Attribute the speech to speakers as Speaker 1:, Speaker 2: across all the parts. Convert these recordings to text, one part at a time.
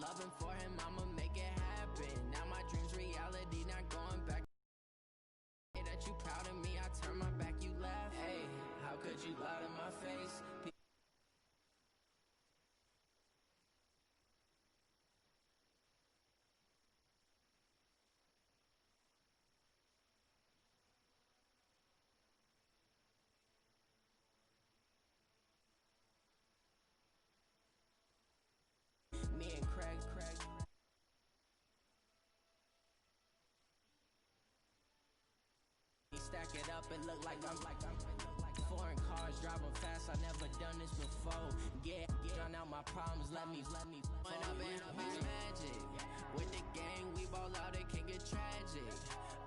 Speaker 1: loving for him, I'ma make it happen. Now my dreams reality, not going back. Hey, that you proud of me, I turn my back, you laugh. Hey, how could you lie to my face? Me and Craig. Stack it up and look like I'm foreign cars driving fast. I never done this before. Yeah, drown out my problems. Let me run up and help me magic. With the gang, we ball out. It can get tragic.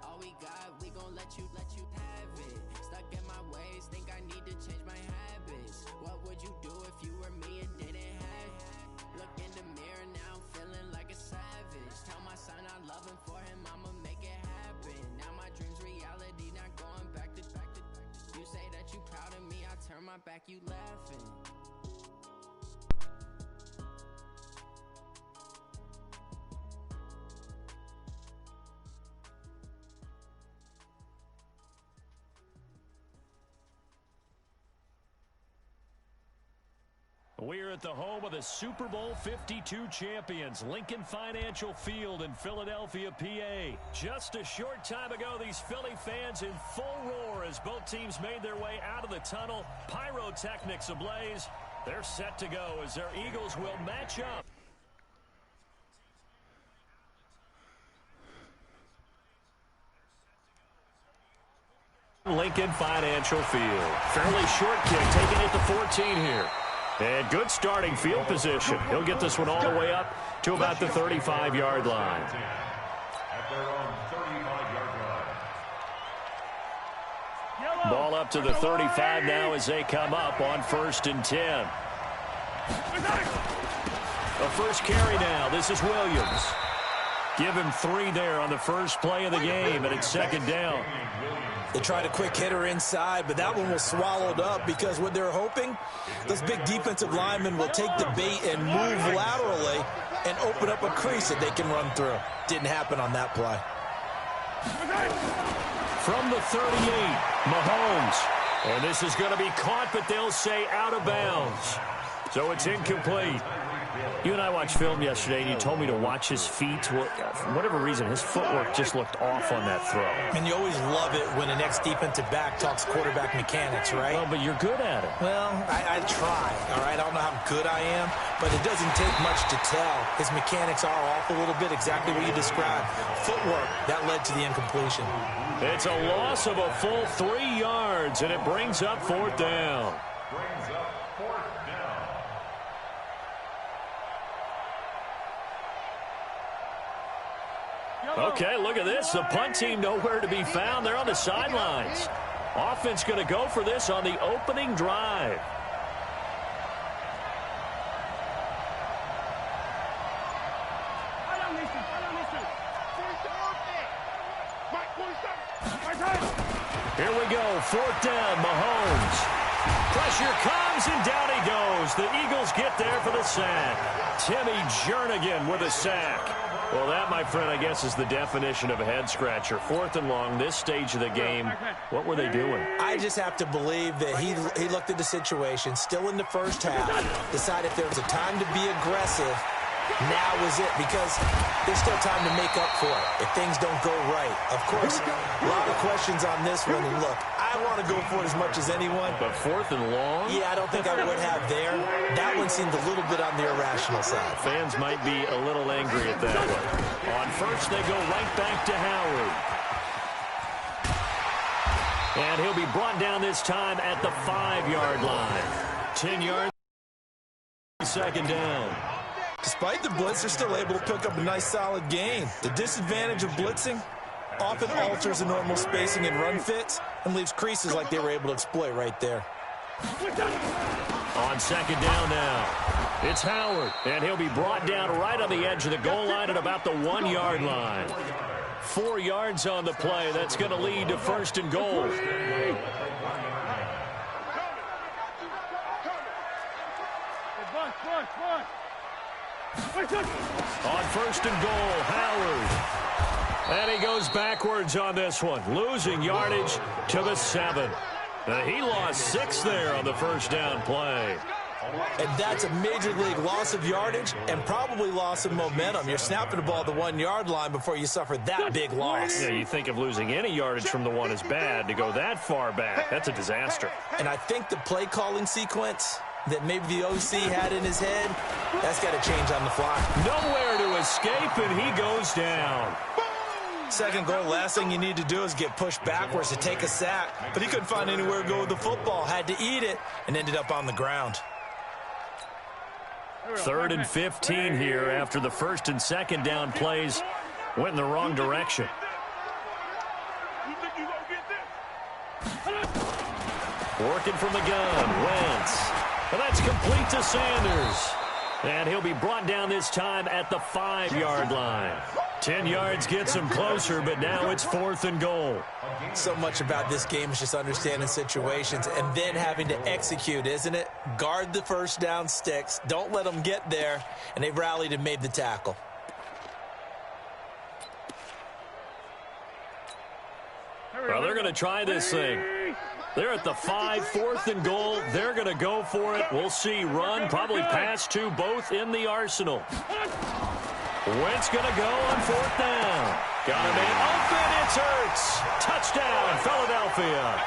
Speaker 1: All we got, we gon' let you have it. Stuck in my ways, think I need to change my habits. What would you do if you were me and didn't have it? Look in the mirror now, I'm feeling like a savage. Tell my son I love him, for him I'ma make it happen. Now my dreams reality, not going back to. You say that you proud of me, I turn my back, you laughing.
Speaker 2: We're at the home of the Super Bowl 52 champions, Lincoln Financial Field in Philadelphia, PA. Just a short time ago, these Philly fans in full roar as both teams made their way out of the tunnel. Pyrotechnics ablaze. They're set to go as their Eagles will match up. Lincoln Financial Field. Fairly short kick, taking it to 14 here. And good starting field position. He'll get this one all the way up to about the 35-yard line. Ball up to the 35 now as they come up on 1st and 10. The first carry now. This is Williams. Give him 3 there on the first play of the game, and it's 2nd down.
Speaker 3: They tried a quick hitter inside, but that one was swallowed up because what they're hoping, those big defensive linemen will take the bait and move laterally and open up a crease that they can run through. Didn't happen on that play.
Speaker 2: From the 38, Mahomes. And this is going to be caught, but they'll say out of bounds. So it's incomplete. You and I watched film yesterday, and you told me to watch his feet. Well, for whatever reason, his footwork just looked off on that throw.
Speaker 3: And you always love it when the next defensive back talks quarterback mechanics, right?
Speaker 2: Well, but you're good at it.
Speaker 3: Well, I try, all right? I don't know how good I am, but it doesn't take much to tell. His mechanics are off a little bit, exactly what you described. Footwork, that led to the incompletion.
Speaker 2: It's a loss of a full 3 yards, and it brings up 4th down. Okay, look at this. The punt team nowhere to be found. They're on the sidelines. Offense going to go for this on the opening drive. Here we go. 4th down, Mahomes. Pressure comes, and down he goes. The Eagles get there for the sack. Timmy Jernigan with a sack. Well, that, my friend, I guess is the definition of a head-scratcher. 4th and long, this stage of the game. What were they doing?
Speaker 3: I just have to believe that he looked at the situation, still in the first half, decided if there was a time to be aggressive, now is it, because there's still time to make up for it if things don't go right. Of course, a lot of questions on this one, and look, I want to go for it as much as anyone.
Speaker 2: But 4th and long?
Speaker 3: Yeah, I don't think I would have there. That one seemed a little bit on the irrational side.
Speaker 2: Fans might be a little angry at that one. On 1st, they go right back to Howard. And he'll be brought down this time at the 5-yard line. 10 yards, 2nd down.
Speaker 3: Despite the blitz, they're still able to pick up a nice solid gain. The disadvantage of blitzing often alters the normal spacing and run fits and leaves creases like they were able to exploit right there.
Speaker 2: On 2nd down now, it's Howard, and he'll be brought down right on the edge of the goal line at about the 1-yard line. 4 yards on the play. That's going to lead to 1st and goal. On first and goal, Howard. And he goes backwards on this one, losing yardage to the 7. He lost 6 there on the first down play.
Speaker 3: And that's a major league loss of yardage and probably loss of momentum. You're snapping the ball at the 1-yard line before you suffer that big loss.
Speaker 2: Yeah, you think of losing any yardage from the 1 is bad. To go that far back, that's a disaster.
Speaker 3: And I think the play calling sequence that maybe the OC had in his head, that's got to change on the fly.
Speaker 2: Nowhere to escape, and he goes down.
Speaker 3: Second goal, last thing you need to do is get pushed backwards to take a sack. But he couldn't find anywhere to go with the football, had to eat it, and ended up on the ground.
Speaker 2: 3rd and 15 here after the first and second down plays went in the wrong direction. Working from the gun, Wentz. And that's complete to Sanders. And he'll be brought down this time at the 5-yard line. 10 yards gets him closer, but now it's 4th and goal.
Speaker 3: So much about this game is just understanding situations and then having to execute, isn't it? Guard the first down sticks. Don't let them get there. And they rallied and made the tackle.
Speaker 2: Well, they're going to try this thing. They're at the 5, 4th and goal. They're going to go for it. We'll see. Run, probably pass to both in the arsenal. Wentz going to go on 4th down. Got him in. Open, it's Hurts. Touchdown, Philadelphia.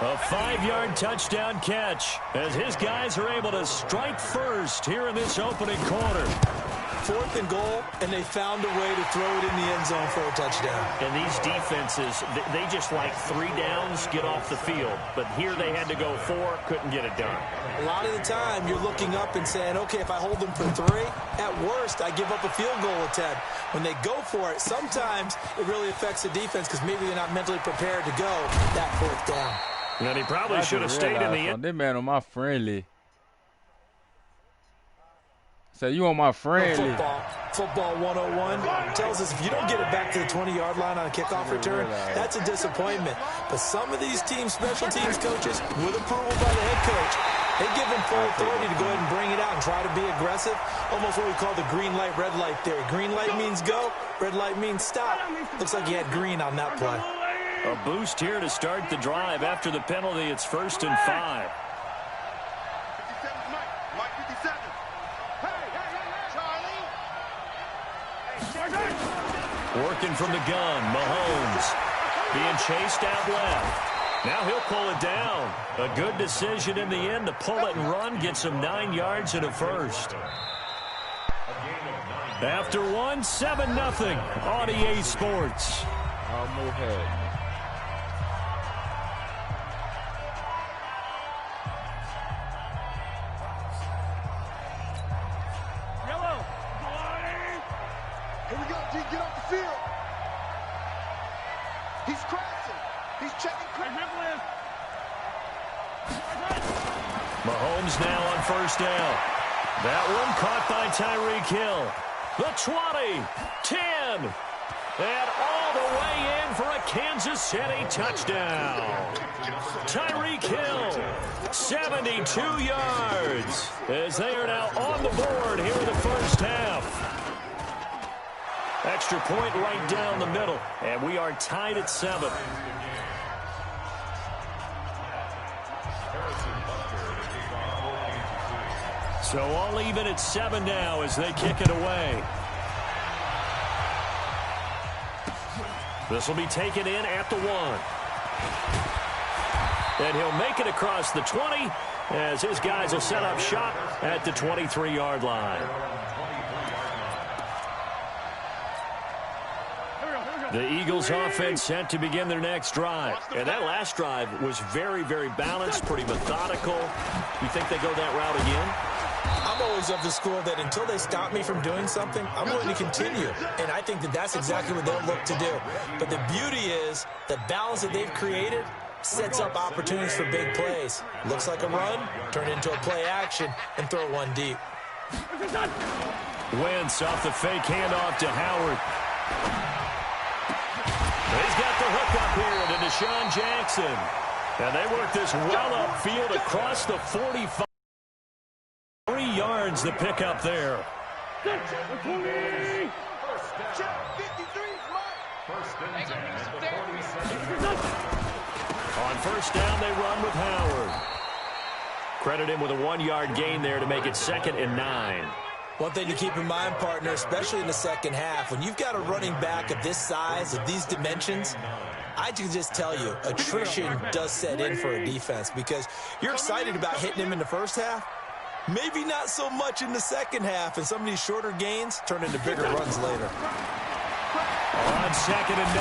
Speaker 2: A 5-yard touchdown catch as his guys are able to strike first here in this opening quarter.
Speaker 3: 4th and goal, and they found a way to throw it in the end zone for a touchdown.
Speaker 2: And these defenses, they just like 3 downs, get off the field. But here they had to go 4, couldn't get it done.
Speaker 3: A lot of the time, you're looking up and saying, okay, if I hold them for 3, at worst, I give up a field goal attempt. When they go for it, sometimes it really affects the defense because maybe they're not mentally prepared to go that 4th down.
Speaker 2: And he probably should have stayed in the end.
Speaker 4: This man on my friendly. So you on my friendly.
Speaker 3: Football 101 tells us if you don't get it back to the 20-yard line on a kickoff return, that's a disappointment. But some of these teams, special teams coaches, with approval by the head coach, they give them full authority to go ahead and bring it out and try to be aggressive. Almost what we call the green light, red light theory. Green light means go, red light means stop. Looks like he had green on that play.
Speaker 2: A boost here to start the drive. After the penalty, it's 1st and 5. Working from the gun, Mahomes being chased out left. Now he'll pull it down. A good decision in the end to pull it and run, get some 9 yards and a first. After 1, 7-0 on EA Sports.
Speaker 4: I'll move ahead.
Speaker 5: Get off the field. He's crossing. He's checking.
Speaker 2: Mahomes now on 1st down. That one caught by Tyreek Hill. The 20, 10, and all the way in for a Kansas City touchdown. Tyreek Hill, 72 yards, as they are now on the board here in the first half. Extra point right down the middle, and we are tied at 7. So all even at 7 now as they kick it away. This will be taken in at the 1. And he'll make it across the 20 as his guys will set up shop at the 23-yard line. The Eagles offense set to begin their next drive. And that last drive was very, very balanced, pretty methodical. You think they go that route again?
Speaker 3: I'm always of the school that until they stop me from doing something, I'm going to continue. And I think that that's exactly what they'll look to do. But the beauty is the balance that they've created sets up opportunities for big plays. Looks like a run, turn into a play action, and throw one deep.
Speaker 2: Wentz off the fake handoff to Howard. He's got the hook up here to Deshaun Jackson. And they work this well upfield across the 45. 3 yards. yards, the pickup there.
Speaker 5: Check 53, Mike.
Speaker 2: On first down, they run with Howard. Credit him with a 1-yard gain there to make it 2nd and 9.
Speaker 3: One thing to keep in mind, partner, especially in the second half, when you've got a running back of this size, of these dimensions, I can just tell you, attrition does set in for a defense because you're excited about hitting him in the first half. Maybe not so much in the second half, and some of these shorter gains turn into bigger runs later.
Speaker 2: On 2nd and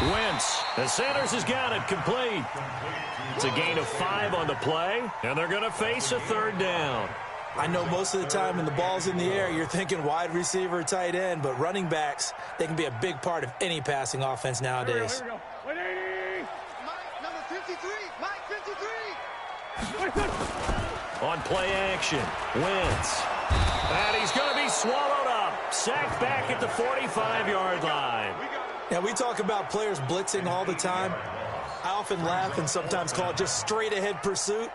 Speaker 2: 9, Wentz. The Sanders has got it complete. It's a gain of 5 on the play, and they're going to face a 3rd down.
Speaker 3: I know most of the time when the ball's in the air, you're thinking wide receiver, tight end, but running backs, they can be a big part of any passing offense nowadays.
Speaker 5: Mike, number 53. Mike, 53.
Speaker 2: On play action, Wentz. And he's going to be swallowed up. Sacked back at the 45-yard line.
Speaker 3: Now, we talk about players blitzing all the time. I often laugh and sometimes call it just straight-ahead pursuit.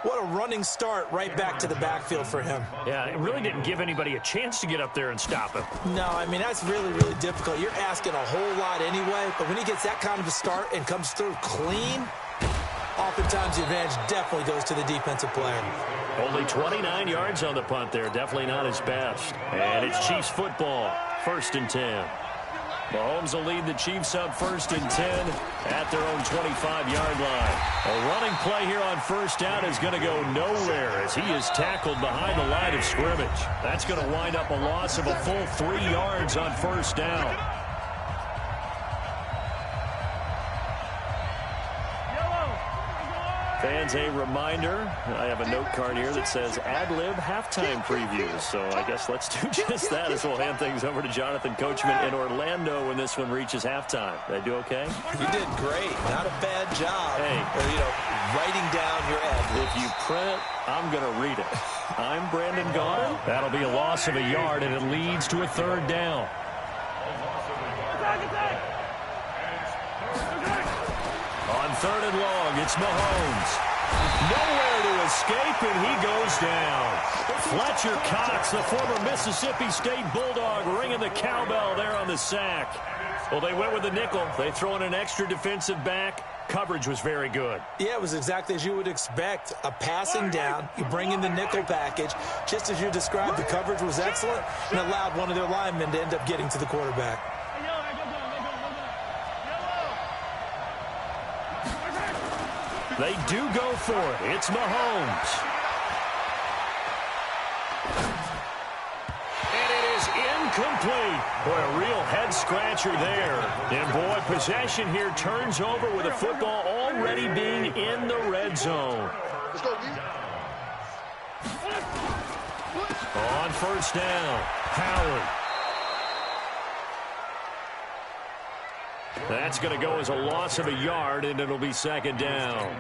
Speaker 3: What a running start right back to the backfield for him.
Speaker 2: Yeah, it really didn't give anybody a chance to get up there and stop him.
Speaker 3: No, I mean, that's really, really difficult. You're asking a whole lot anyway, but when he gets that kind of a start and comes through clean, oftentimes the advantage definitely goes to the defensive player.
Speaker 2: Only 29 yards on the punt there. Definitely not his best. And it's Chiefs football. 1st and 10. Mahomes will lead the Chiefs up 1st and 10 at their own 25-yard line. A running play here on first down is going to go nowhere as he is tackled behind the line of scrimmage. That's going to wind up a loss of a full 3 yards on first down. Fans, a reminder, I have a note card here that says ad-lib halftime previews. So I guess let's do just that as we'll hand things over to Jonathan Coachman in Orlando when this one reaches halftime. Did I do okay?
Speaker 3: You did great. Not a bad job.
Speaker 2: Hey.
Speaker 3: Writing down your ad-libs.
Speaker 2: If you print, I'm going to read it. I'm Brandon Gaudin. That'll be a loss of a yard, and it leads to a 3rd down. On 3rd and long, it's Mahomes. Nowhere to escape, and he goes down. Fletcher Cox, the former Mississippi State Bulldog, ringing the cowbell there on the sack. Well, they went with the nickel. They throw in an extra defensive back. Coverage was very good. Yeah,
Speaker 3: it was exactly as you would expect. A passing down. You bring in the nickel package. Just as you described, the coverage was excellent and allowed one of their linemen to end up getting to the quarterback.
Speaker 2: They do go for it. It's Mahomes. And it is incomplete. Boy, a real head-scratcher there. And, boy, possession here turns over with the football already being in the red zone.
Speaker 5: Let's go, D.
Speaker 2: On first down, Howard. That's going to go as a loss of a yard, and it'll be 2nd down.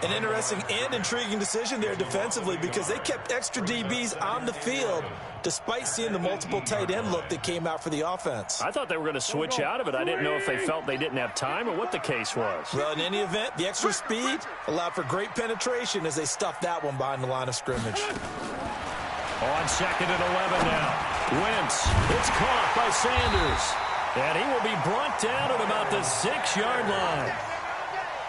Speaker 3: An interesting and intriguing decision there defensively because they kept extra DBs on the field despite seeing the multiple tight end look that came out for the offense.
Speaker 2: I thought they were going to switch out of it. I didn't know if they felt they didn't have time or what the case was.
Speaker 3: Well, in any event, the extra speed allowed for great penetration as they stuffed that one behind the line of scrimmage.
Speaker 2: On 2nd and 11 now. Wentz. It's caught by Sanders. And he will be brought down at about the 6-yard line.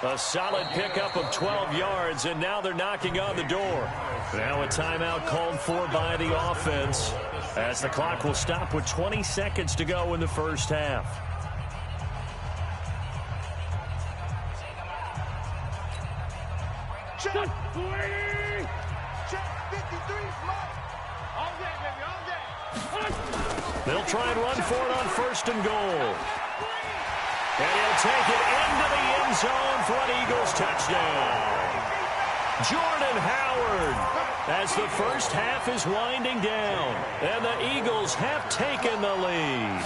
Speaker 2: A solid pickup of 12 yards, and now they're knocking on the door. Now a timeout called for by the offense as the clock will stop with 20 seconds to go in the first half.
Speaker 5: Check 53, Mike. All day, baby, all day.
Speaker 2: They'll try and run for it on 1st and goal. And he'll take it into the end zone for an Eagles touchdown. Jordan Howard as the first half is winding down. And the Eagles have taken the lead.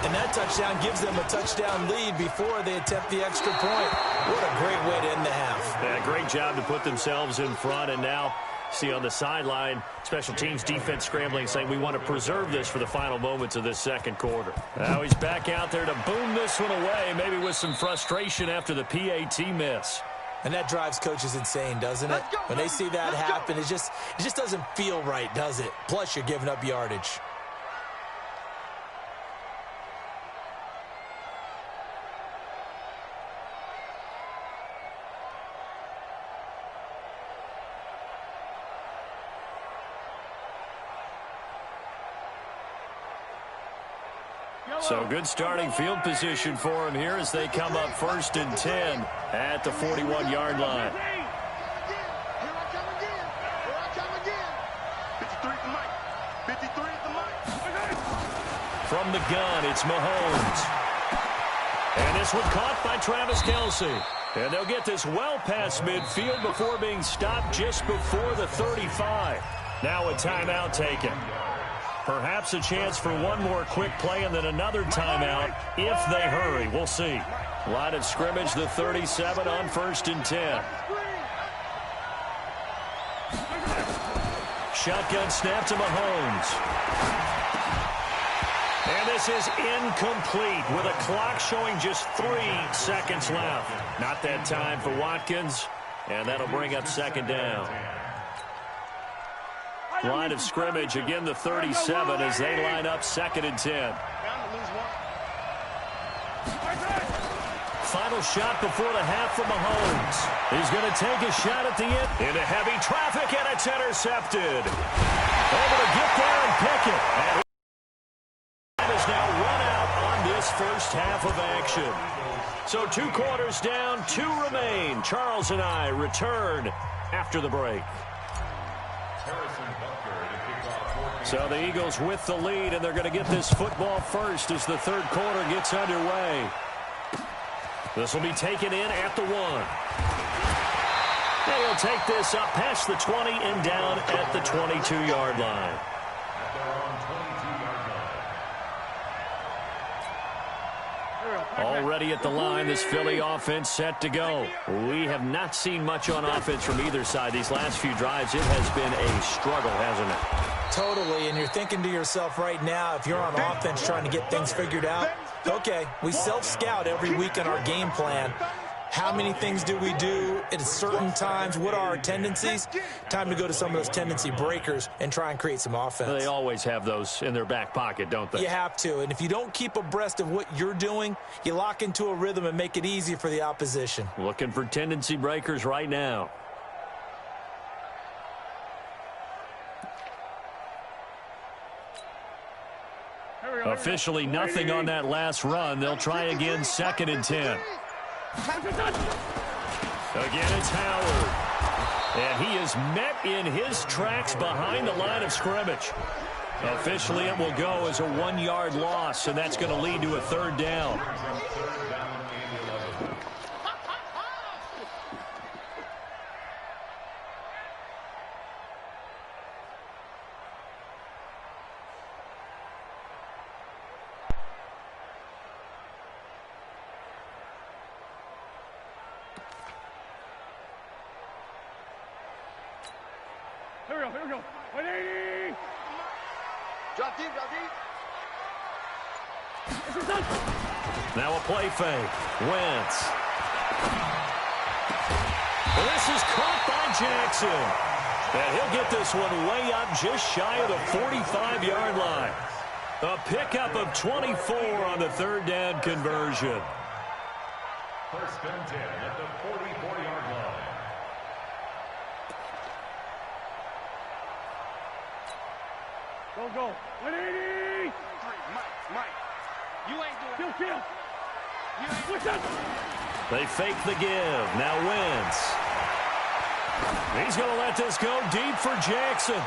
Speaker 3: And that touchdown gives them a touchdown lead before they attempt the extra point. What a great way to end the half.
Speaker 2: Yeah, great job to put themselves in front, and now see on the sideline, special teams defense scrambling, saying we want to preserve this for the final moments of this second quarter. Now he's back out there to boom this one away, maybe with some frustration after the PAT miss.
Speaker 3: And that drives coaches insane, doesn't it? When they see that happen, it just doesn't feel right, does it? Plus, you're giving up yardage.
Speaker 2: So good starting field position for him here as they come up 1st and 10 at the 41-yard line.
Speaker 5: Here I come again. Here I come again. 53 at the mic. 53 at the mic.
Speaker 2: From the gun, it's Mahomes. And this one caught by Travis Kelce. And they'll get this well past midfield before being stopped just before the 35. Now a timeout taken. Perhaps a chance for one more quick play and then another timeout if they hurry. We'll see. Line of scrimmage, the 37 on 1st and 10. Shotgun snap to Mahomes. And this is incomplete with a clock showing just 3 seconds left. Not that time for Watkins, and that'll bring up 2nd down. Line of scrimmage, again the 37 as they line up 2nd and 10. Final shot before the half from Mahomes. He's going to take a shot at the end. Into heavy traffic, and it's intercepted. Able to get there and pick it. And he is now run out on this first half of action. So 2 quarters down, 2 remain. Charles and I return after the break. So the Eagles with the lead, and they're going to get this football first as the 3rd quarter gets underway. This will be taken in at the 1. They'll take this up past the 20 and down at the 22-yard line. Already at the line, this Philly offense set to go. We have not seen much on offense from either side these last few drives. It has been a struggle, hasn't it?
Speaker 3: Totally, and you're thinking to yourself right now, if you're on offense trying to get things figured out, okay, we self-scout every week in our game plan. How many things do we do at certain times? What are our tendencies? Time to go to some of those tendency breakers and try and create some offense.
Speaker 2: They always have those in their back pocket, don't they?
Speaker 3: You have to, and if you don't keep abreast of what you're doing, you lock into a rhythm and make it easy for the opposition.
Speaker 2: Looking for tendency breakers right now. Officially nothing on that last run. They'll try again 2nd and 10. Again, it's Howard. And he is met in his tracks behind the line of scrimmage. Officially, it will go as a 1-yard loss, and that's going to lead to a 3rd down.
Speaker 5: Here we go. 180. Drop deep.
Speaker 2: Now a play fake. Wentz. And this is caught by Jackson. And he'll get this one way up just shy of the 45-yard line. A pickup of 24 on the 3rd down conversion.
Speaker 6: 1st and 10 at the 44-yard line.
Speaker 5: Go. 180. Mike. You ain't doing Kill. What's up?
Speaker 2: They fake the give. Now Wentz. He's going to let this go deep for Jackson.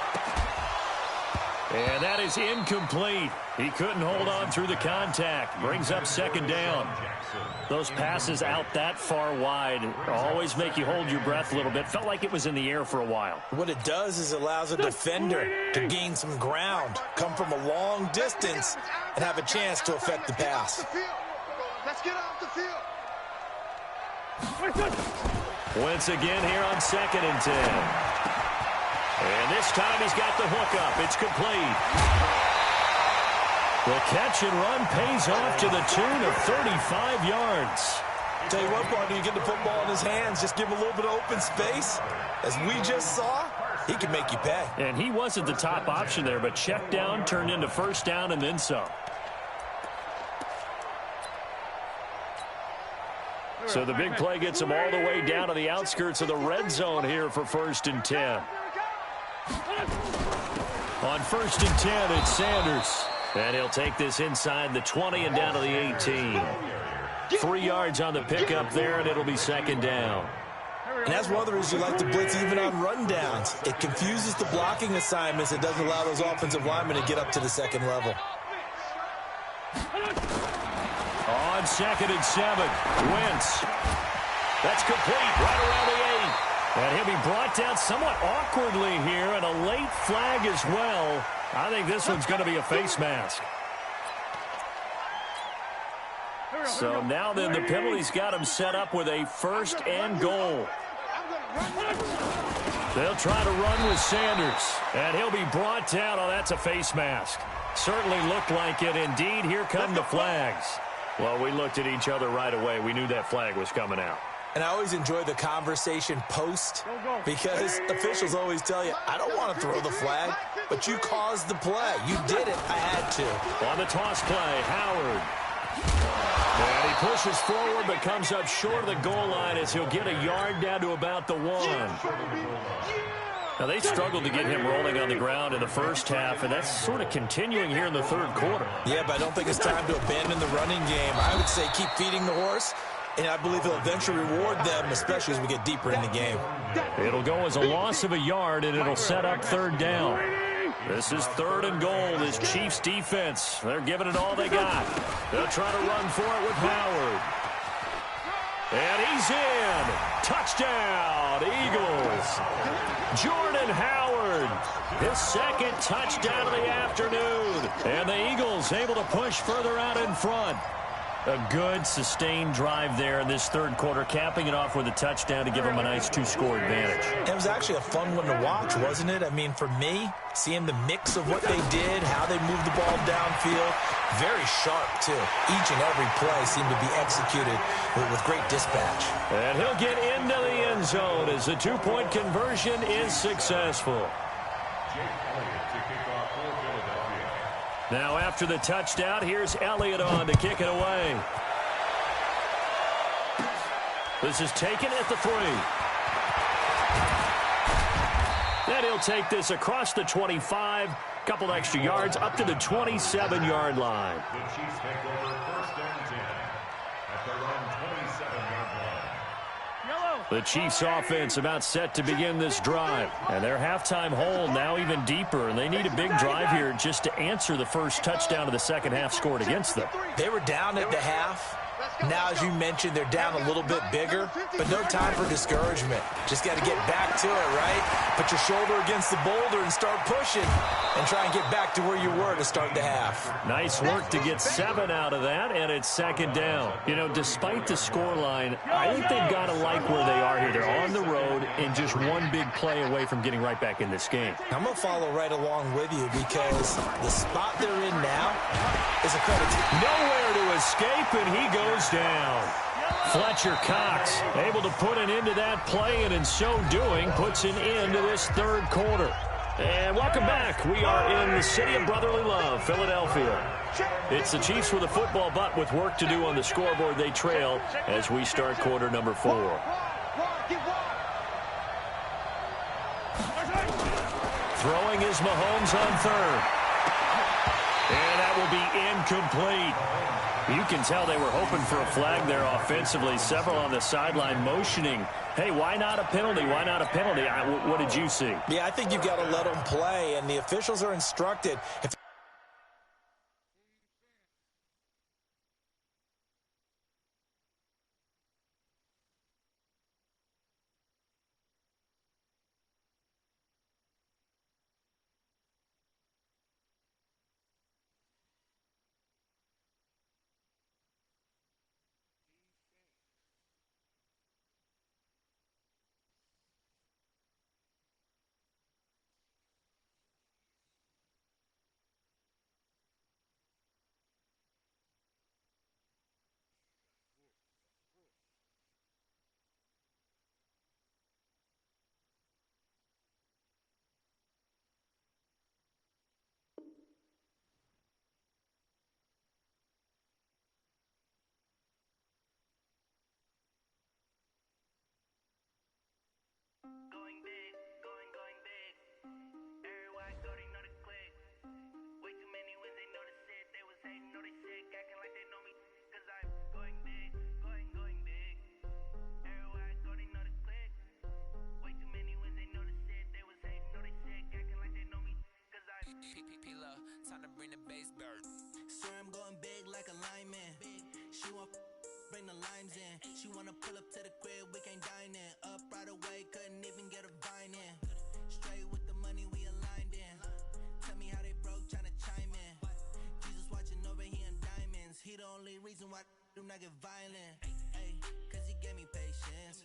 Speaker 2: And that is incomplete. He couldn't hold on through the contact. Brings up 2nd down. Those passes out that far wide always make you hold your breath a little bit. Felt like it was in the air for a while.
Speaker 3: What it does is allows a defender to gain some ground, come from a long distance, and have a chance to affect the pass.
Speaker 5: Let's get off the field.
Speaker 2: Wentz again here on 2nd and 10. And this time he's got the hook up. It's complete. The catch and run pays off to the tune of 35 yards.
Speaker 3: Tell you what, partner, you get the football in his hands, just give him a little bit of open space. As we just saw, he can make you pay.
Speaker 2: And he wasn't the top option there, but check down turned into first down and then some. So the big play gets him all the way down to the outskirts of the red zone here for 1st and 10. On 1st and 10, it's Sanders. And he'll take this inside the 20 and down to the 18. 3 yards on the pickup there, and it'll be 2nd down.
Speaker 3: And that's one of the reasons you like to blitz even on rundowns. It confuses the blocking assignments. It doesn't allow those offensive linemen to get up to the second level.
Speaker 2: On 2nd and 7, Wentz. That's complete right around the 8. And he'll be brought down somewhat awkwardly here, and a late flag as well. I think this one's going to be a face mask. So now then the penalty's got him set up with a 1st and goal. They'll try to run with Sanders, and he'll be brought down. Oh, that's a face mask. Certainly looked like it. Indeed, here come the flags. Well, we looked at each other right away. We knew that flag was coming out.
Speaker 3: And I always enjoy the conversation post because officials always tell you, I don't want to throw the flag, but you caused the play. You did it. I had to.
Speaker 2: On the toss play, Howard. And he pushes forward but comes up short of the goal line as he'll get a yard down to about the 1. Now, they struggled to get him rolling on the ground in the first half, and that's sort of continuing here in the 3rd quarter.
Speaker 3: Yeah, but I don't think it's time to abandon the running game. I would say keep feeding the horse, and I believe he'll eventually reward them, especially as we get deeper in the game.
Speaker 2: It'll go as a loss of a yard, and it'll set up 3rd down. This is 3rd and goal. This Chiefs defense, they're giving it all they got. They'll try to run for it with Howard. And he's in. Touchdown, Eagles. Jordan Howard, his 2nd touchdown of the afternoon. And the Eagles able to push further out in front. A good, sustained drive there in this 3rd quarter, capping it off with a touchdown to give them a nice 2-score advantage.
Speaker 3: It was actually a fun one to watch, wasn't it? I mean, for me, seeing the mix of what they did, how they moved the ball downfield, very sharp, too. Each and every play seemed to be executed with great dispatch.
Speaker 2: And he'll get into the end zone as the 2-point conversion is successful. Now after the touchdown, here's Elliott on to kick it away. This is taken at the 3. Then he'll take this across the 25, couple extra yards up to the 27-yard line.
Speaker 6: The Chiefs take over 1st and 10 at their own 27-yard line.
Speaker 2: The Chiefs offense about set to begin this drive. And their halftime hole now even deeper. And they need a big drive here just to answer the first touchdown of the second half scored against them.
Speaker 3: They were down at the half. Now, as you mentioned, they're down a little bit bigger, but no time for discouragement. Just got to get back to it, right? Put your shoulder against the boulder and start pushing and try and get back to where you were to start the half.
Speaker 2: Nice work to get 7 out of that, and it's 2nd down. You know, despite the scoreline, I think they've got to like where they are here. They're on the road and just one big play away from getting right back in this game.
Speaker 3: I'm going to follow right along with you because the spot they're in now is a credit to
Speaker 2: nowhere to escape, and he goes down. Fletcher Cox able to put an end to that play, and in so doing puts an end to this 3rd quarter. And welcome back. We are in the city of brotherly love, Philadelphia. It's the Chiefs with a football, but with work to do on the scoreboard, they trail as we start quarter number 4. Throwing is Mahomes on 3rd. And that will be incomplete. You can tell they were hoping for a flag there offensively. Several on the sideline motioning, hey, why not a penalty? Why not a penalty? What did you see?
Speaker 3: Yeah, I think you've got to let them play, and the officials are instructed. If
Speaker 1: Time to bring the bass bird. Swear I'm going big like a lineman. She want bring the limes in. She wanna pull up to the crib, we can't dine in. Up right away, couldn't even get a vine in. Straight with the money we aligned in. Tell me how they broke, tryna chime in. Jesus watching over, he in diamonds. He the only reason why do not get violent. Ay, cause he gave me patience.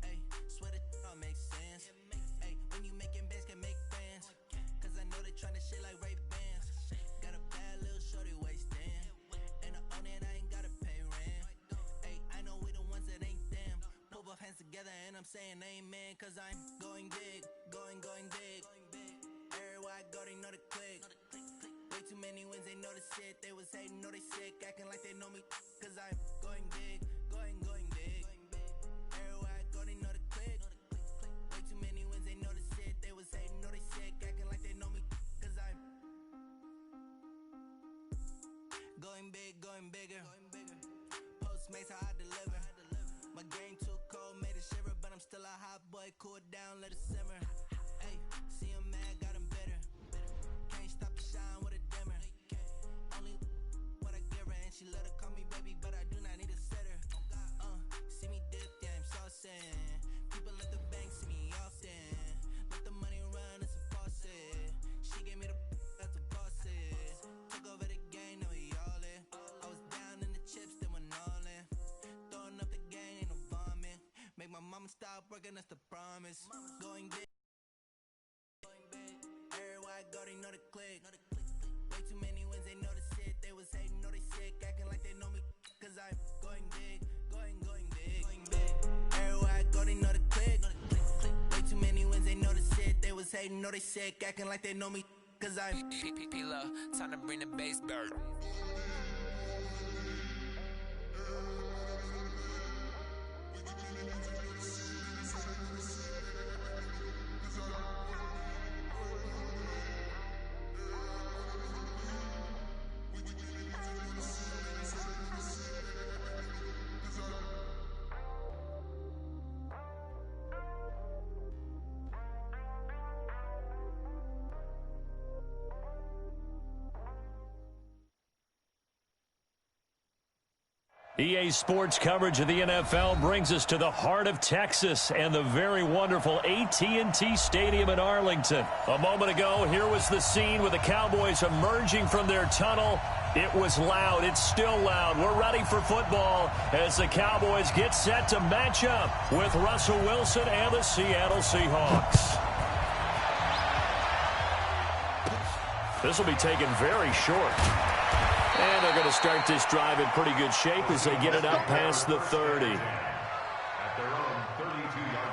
Speaker 1: Ay, swear that all makes sense. Ay, when you making bands, can make friends. Cause I know they tryna shit like Ray Bans. Got a bad little shorty wasting. And I own it, I ain't gotta pay rent. Ay, I know we the ones that ain't them. Pull both hands together and I'm saying amen. Cause I'm going big, going big. Everywhere I go, they know the click. Way too many wins, they know the shit. They was hating, know they sick, acting like they know me. Cause I'm going big, going big. Everywhere I go, they know the click. Way too many wins, they know the shit. They was hating, know they sick, acting like they know me. Cause I'm going big, going bigger. Postmates how I deliver. My game too cold, made it shiver. But I'm still a hot boy, cool it down, let it simmer. Ay, see him mad, got him bitter. Can't stop the shine with a dimmer. Only what I give her, and she let her call me baby, but I do not need a sitter. See me dip, yeah, I'm saucing. People at the bank see me often. Let the money run, it's a faucet. She gave me the that's the boss is. Took over the game, now we all in. I was down in the chips, then went all in. Throwing up the game, ain't no vomit. Make my mama stop working, that's the promise. Going big. Everywhere I go, they know the click. Way too many wins, they know the shit. They was hating, know they sick, acting like they know me. Cause I'm going big, going big. Everywhere I go, they know the click. Way too many wins, they know the shit. They was hating, know they sick, acting like they know me. Cause I'm P-P-P-Love, time to bring the bass bird.
Speaker 2: EA Sports coverage of the NFL brings us to the heart of Texas and the very wonderful AT&T Stadium in Arlington. A moment ago, here was the scene with the Cowboys emerging from their tunnel. It was loud. It's still loud. We're ready for football as the Cowboys get set to match up with Russell Wilson and the Seattle Seahawks. This will be taken very short. And they're going to start this drive in pretty good shape as they get it up past the 30.
Speaker 6: At their own 32-yard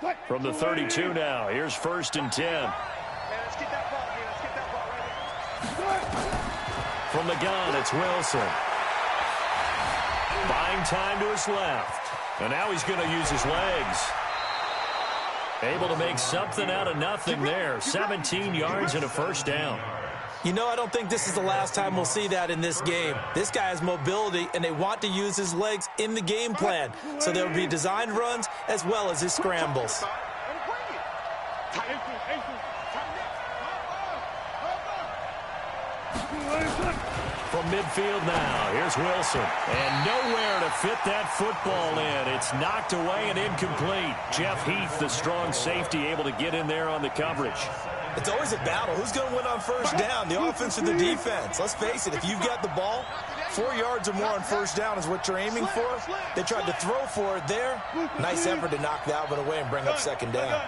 Speaker 6: line.
Speaker 2: From the 32 now, here's 1st and 10.
Speaker 5: Man, let's get that ball here. Let's get that ball right here.
Speaker 2: From the gun, it's Wilson. Buying time to his left. And now he's going to use his legs. Able to make something out of nothing there. 17 yards and a first down.
Speaker 3: You know, I don't think this is the last time we'll see that in this game. This guy has mobility, and they want to use his legs in the game plan. So there will be designed runs as well as his scrambles.
Speaker 2: From midfield now, here's Wilson. And nowhere to fit that football in. It's knocked away and incomplete. Jeff Heath, the strong safety, able to get in there on the coverage.
Speaker 3: It's always a battle. Who's going to win on first down, the offense or the defense? Let's face it, if you've got the ball, 4 yards or more on first down is what you're aiming for. They tried to throw for it there. Nice effort to knock that one away and bring up second down.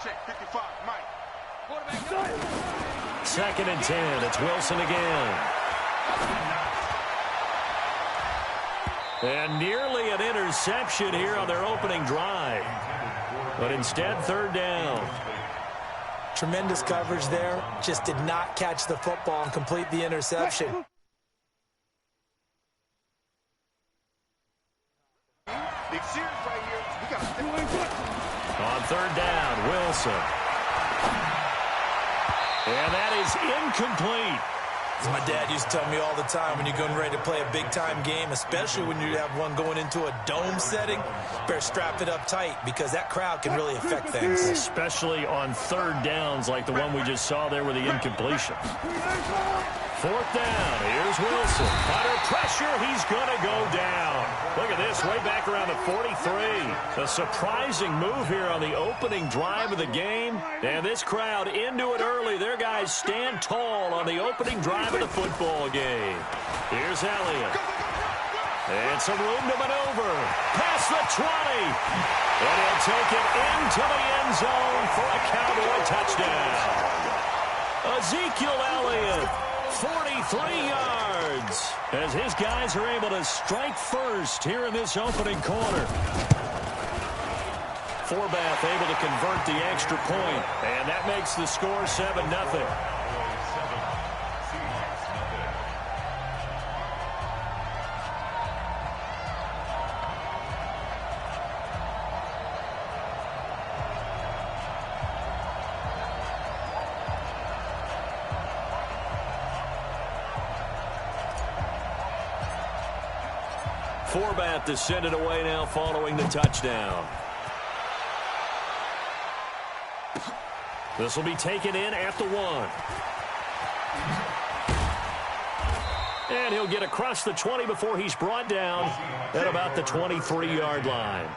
Speaker 5: Check 55, Mike.
Speaker 2: 2nd and 10. It's Wilson again. And nearly an interception here on their opening drive. But instead, 3rd down.
Speaker 3: Tremendous coverage there. Just did not catch the football and complete the interception.
Speaker 5: Big series right here. We got
Speaker 2: On 3rd down, Wilson. And that is incomplete.
Speaker 3: As my dad used to tell me all the time, when you're getting ready to play a big-time game, especially when you have one going into a dome setting, better strap it up tight because that crowd can really affect things.
Speaker 2: Especially on third downs like the one we just saw there with the incompletion. Fourth down. Here's Wilson. Under pressure. He's going to go down. Look at this. Way back around the 43. A surprising move here on the opening drive of the game. And this crowd into it early. Their guys stand tall on the opening drive of the football game. Here's Elliott. And some room to maneuver. Past the 20. And he'll take it into the end zone for a Cowboy touchdown. Ezekiel Elliott. 43 yards as his guys are able to strike first here in this opening quarter. Forbath able to convert the extra point, and that makes the score 7-0. Forbath to send it away now following the touchdown. This will be taken in at the 1. And he'll get across the 20 before he's brought down at about the 23-yard line.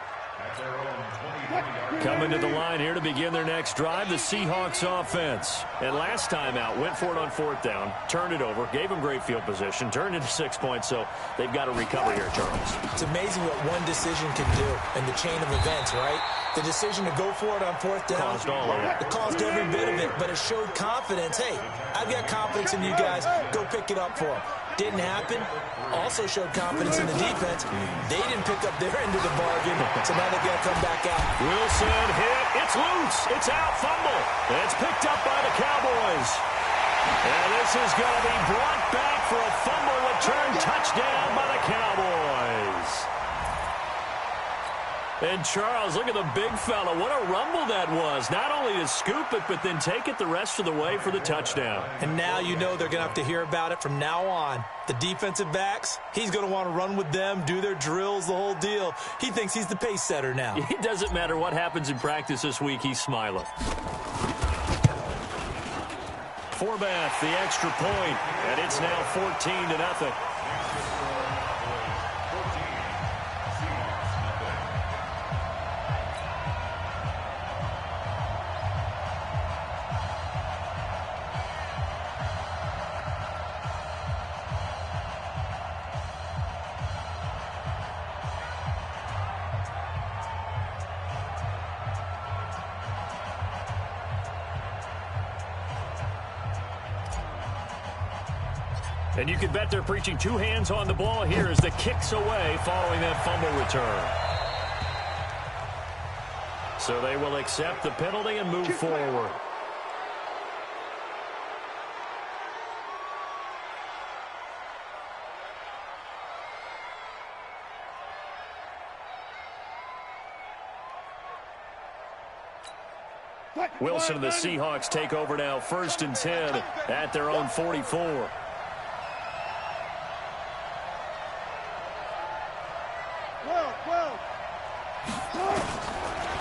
Speaker 2: Coming to the line here to begin their next drive, the Seahawks offense. And last time out, went for it on fourth down, turned it over, gave them great field position, turned into 6 points, so they've got to recover here, Charles.
Speaker 3: It's amazing what one decision can do in the chain of events, right? The decision to go for it on fourth down.
Speaker 2: Caused all of it.
Speaker 3: It caused every bit of it, but it showed confidence. Hey, I've got confidence in you guys. Go pick it up for them. Didn't happen. Also showed confidence in the defense. They didn't pick up their end of the bargain, so now they've got to come back out.
Speaker 2: Wilson hit. It's loose. It's out. Fumble. It's picked up by the Cowboys. And this is going to be brought back for a fumble return touchdown by the Cowboys. And Charles, look at the big fella. What a rumble that was. Not only to scoop it, but then take it the rest of the way for the touchdown.
Speaker 3: And now you know they're going to have to hear about it from now on. The defensive backs, he's going to want to run with them, do their drills, the whole deal. He thinks he's the pace setter now.
Speaker 2: It doesn't matter what happens in practice this week. He's smiling. Forbath, the extra point, and it's now 14-0. And you can bet they're preaching two hands on the ball here as the kick's away following that fumble return. So they will accept the penalty and move forward. Wilson and the Seahawks take over now, 1st and 10 at their own 44.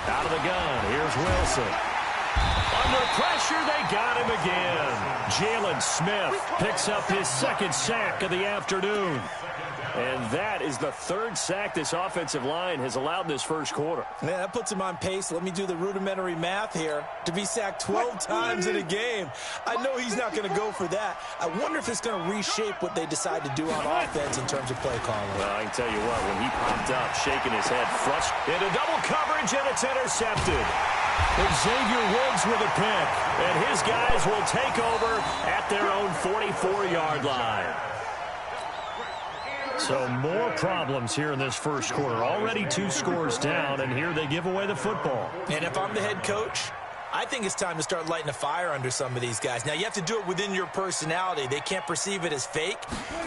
Speaker 2: Out of the gun, here's Wilson. Under pressure, they got him again. Jalen Smith picks up his 2nd sack of the afternoon. And that is the 3rd sack this offensive line has allowed in this first quarter.
Speaker 3: Man, that puts him on pace. Let me do the rudimentary math here. To be sacked 12 times in a game. I know he's not going to go for that. I wonder if it's going to reshape what they decide to do on offense in terms of play calling.
Speaker 2: Well, I can tell you what, when he popped up, shaking his head, frustrated, into double coverage, and it's intercepted. Xavier Woods with a pick, and his guys will take over at their own 44-yard line. So more problems here in this first quarter. Already 2 scores down, and here they give away the football.
Speaker 3: And if I'm the head coach, I think it's time to start lighting a fire under some of these guys. Now, you have to do it within your personality. They can't perceive it as fake.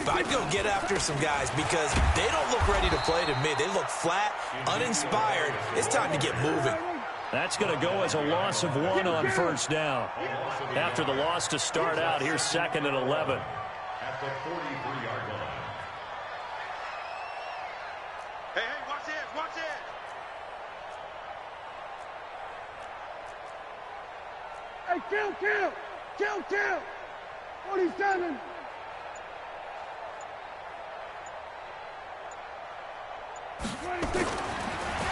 Speaker 3: But I'd go get after some guys because they don't look ready to play to me. They look flat, uninspired. It's time to get moving.
Speaker 2: That's going to go as a loss of 1 on first down. After the loss to start out, here's 2nd and 11.
Speaker 6: At the 43-yard line.
Speaker 5: Hey, watch this, watch this. Hey, kill. 47.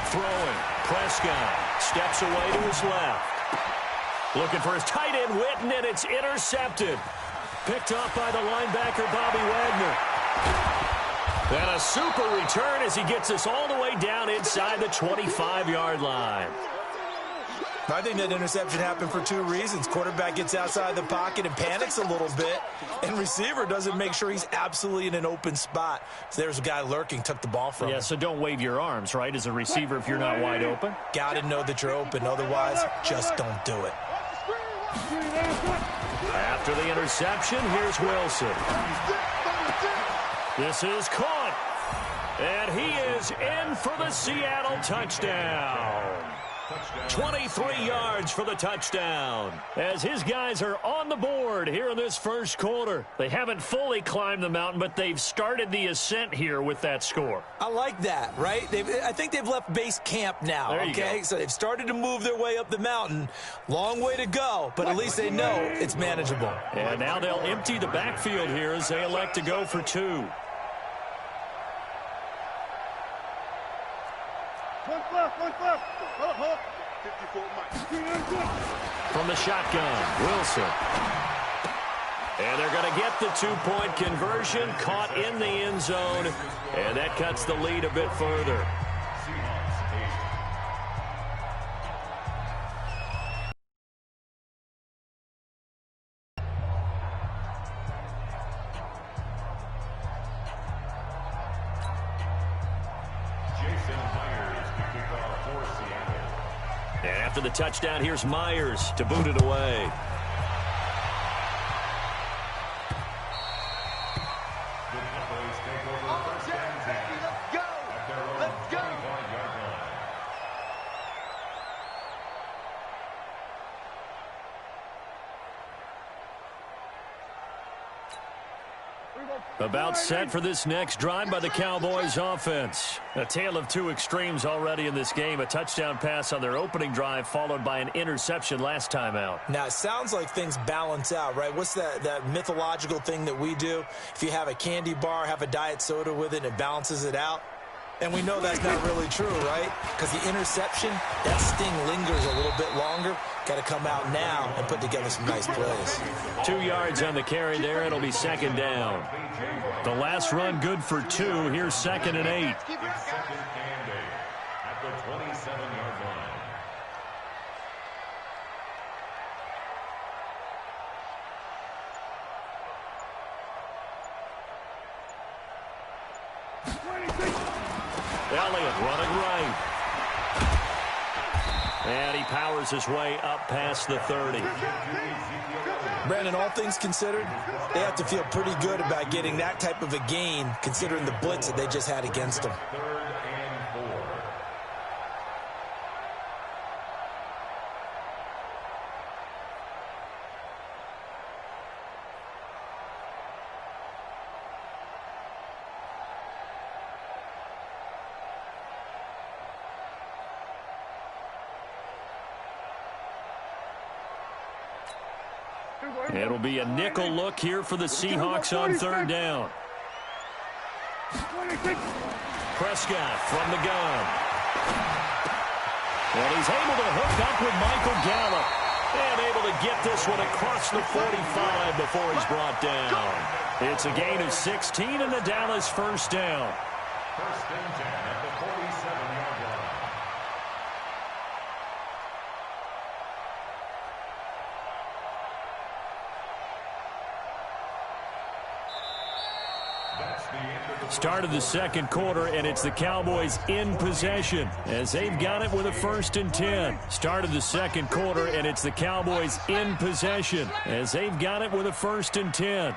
Speaker 2: Throwing. Prescott steps away to his left. Looking for his tight end, Witten, and it's intercepted. Picked off by the linebacker, Bobby Wagner. And a super return as he gets us all the way down inside the 25-yard line.
Speaker 3: I think that interception happened for 2 reasons. Quarterback gets outside the pocket and panics a little bit, and receiver doesn't make sure he's absolutely in an open spot. So there's a guy lurking, took the ball from him.
Speaker 2: Yeah, so don't wave your arms, right, as a receiver if you're not wide open.
Speaker 3: Got to know that you're open. Otherwise, just don't do it.
Speaker 2: After the interception, here's Wilson. This is caught. And he is in for the Seattle touchdown. 23 yards for the touchdown. As his guys are on the board here in this first quarter. They haven't fully climbed the mountain, but they've started the ascent here with that score.
Speaker 3: I like that, right? I think they've left base camp now, okay? So they've started to move their way up the mountain. Long way to go, but at least they know it's manageable.
Speaker 2: And now they'll empty the backfield here as they elect to go for 2.
Speaker 5: One flip. Hold up. 54 Mike.
Speaker 2: From the shotgun, Wilson. And they're going to get the 2-point conversion, caught in the end zone, and that cuts the lead a bit further. And after the touchdown, here's Myers to boot it away.
Speaker 5: Let's go.
Speaker 2: About set for this next drive by the Cowboys offense. A tale of 2 extremes already in this game. A touchdown pass on their opening drive followed by an interception last time out.
Speaker 3: Now, it sounds like things balance out, right? What's that mythological thing that we do? If you have a candy bar, have a diet soda with it, it balances it out. And we know that's not really true, right? Because the interception, that sting lingers a little bit longer. Got to come out now and put together some nice plays.
Speaker 2: 2 yards on the carry there. It'll be 2nd down. The last run good for 2. Here's 2nd and 8.
Speaker 6: It's 2nd and 8 at the 27-yard line.
Speaker 2: Elliott running right. And he powers his way up past the 30.
Speaker 3: Brandon, all things considered, they have to feel pretty good about getting that type of a gain considering the blitz that they just had against them.
Speaker 6: 3rd and 4.
Speaker 2: It'll be a nickel look here for the Seahawks on 3rd down. Prescott from the gun. And he's able to hook up with Michael Gallup. And able to get this one across the 45 before he's brought down. It's a gain of 16 and the Dallas first down.
Speaker 6: 1st and 10 at the 47-yard line.
Speaker 2: Start of the 2nd quarter, and it's the Cowboys in possession as they've got it with a 1st and 10. Start of the 2nd quarter, and it's the Cowboys in possession as they've got it with a 1st and 10.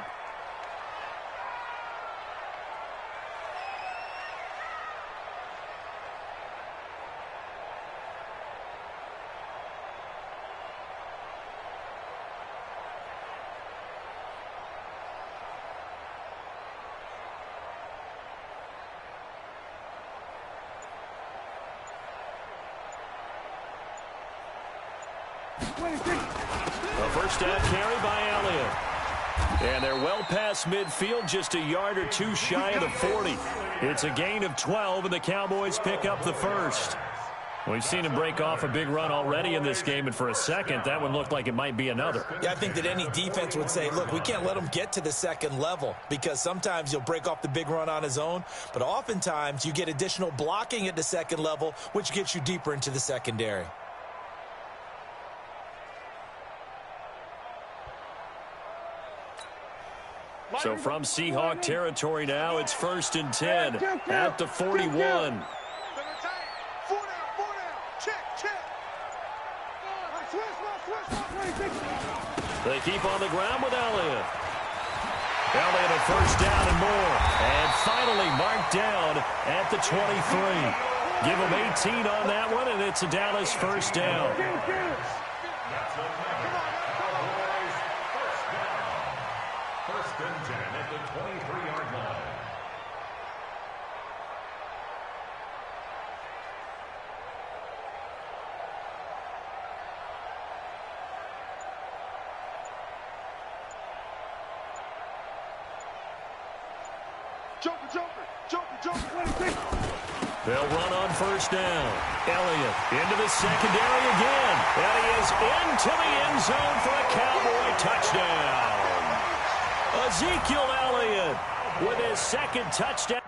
Speaker 2: A first down carry by Elliott. And they're well past midfield, just a yard or two shy of the 40. It's a gain of 12, and the Cowboys pick up the first. We've seen him break off a big run already in this game, and for a second, that one looked like it might be another.
Speaker 3: Yeah, I think that any defense would say, look, we can't let him get to the second level, because sometimes he'll break off the big run on his own, but oftentimes you get additional blocking at the second level, which gets you deeper into the secondary.
Speaker 2: So from Seahawk territory now, it's 1st and 10 at the 41. They keep on the ground with Elliott. Elliott a first down and more. And finally marked down at the 23. Give him 18 on that one, and it's a Dallas first down.
Speaker 6: First and 10 at the 23-yard line.
Speaker 2: They'll run on first down. Elliott into the secondary again. And he is into the end zone for a Cowboy touchdown. Ezekiel Elliott with his second touchdown.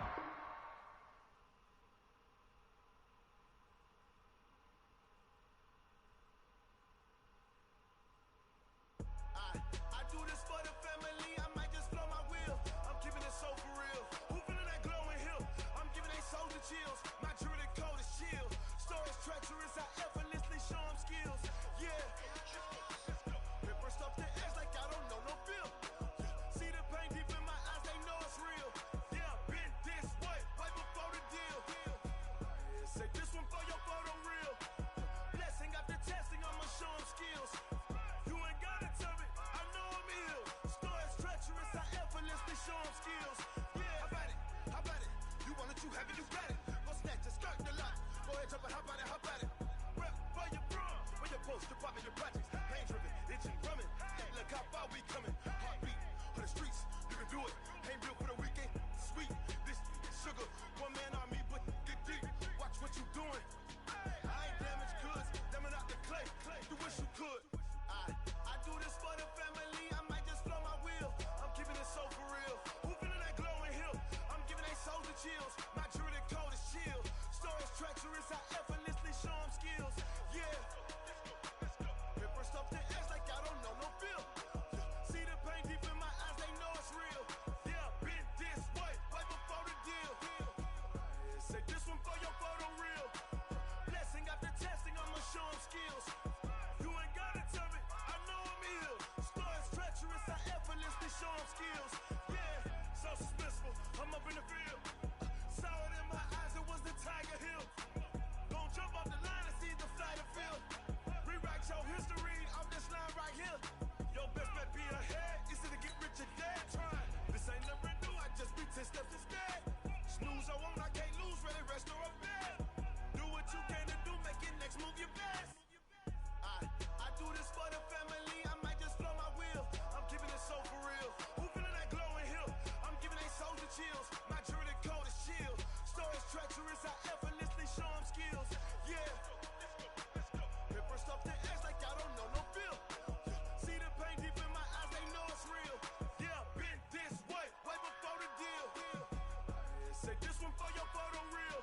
Speaker 5: For your photo real.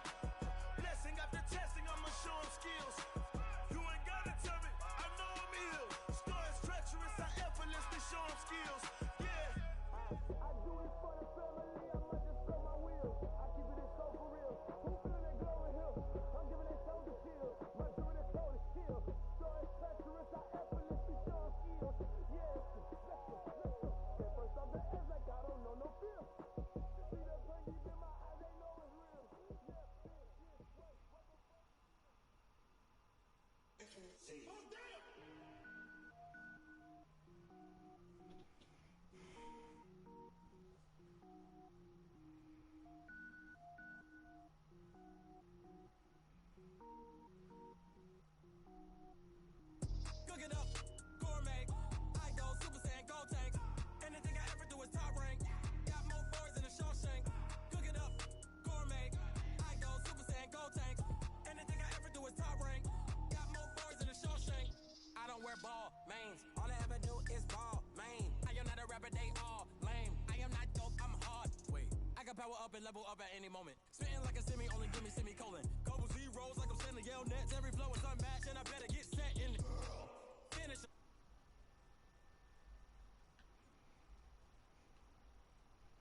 Speaker 5: Blessing after testing, I'ma show them skills. You ain't
Speaker 7: power up and level up at any moment. Spitting like a semi, only give me semicolon. Couple zeros like I'm sending